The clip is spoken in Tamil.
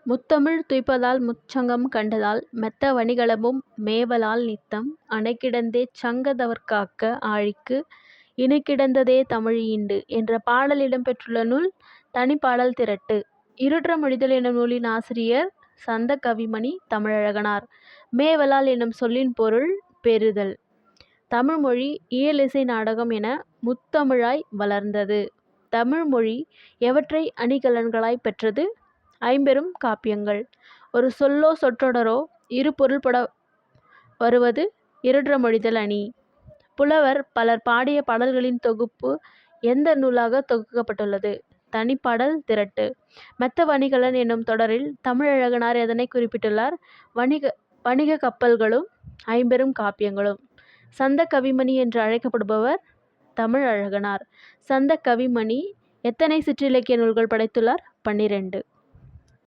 முத்தமிழ் துய்ப்பதால் முச்சங்கம் கண்டதால் மெத்த வணிகளமும் மேவலால் நித்தம் அணைகிடந்தே சங்கதவர்காக்க ஆழிக்கு இணைகிடந்ததே தமிழ் ஈண்டு என்ற பாடல் இடம்பெற்றுள்ள நூல் தனிப்பாடல் திரட்டு. இருட்ற மொழிதல் எனும் நூலின் ஆசிரியர் சந்த கவிமணி தமிழழகனார். மேவலால் என்னும் சொல்லின் பொருள் பெறுதல். தமிழ்மொழி இயலிசை நாடகம் என முத்தமிழாய் வளர்ந்தது. தமிழ்மொழி எவற்றை அணிகலன்களாய் பெற்றது? ஐம்பெரும் காப்பியங்கள். ஒரு சொல்லோ சொற்றொடரோ இரு பொருள்பட வருவது இருட்ற மொழிதல் அணி. புலவர் பலர் பாடிய பாடல்களின் தொகுப்பு எந்த நூலாக தொகுக்கப்பட்டுள்ளது? தனிப்பாடல் திரட்டு. மெத்த வணிகலன் என்னும் தொடரில் தமிழழகனார் எதனை குறிப்பிட்டுள்ளார்? வணிக கப்பல்களும் ஐம்பெரும் காப்பியங்களும். சந்த கவிமணி என்று அழைக்கப்படுபவர் தமிழழகனார். சந்த கவிமணி எத்தனை சிற்றிலக்கிய நூல்கள் படைத்துள்ளார்? 12.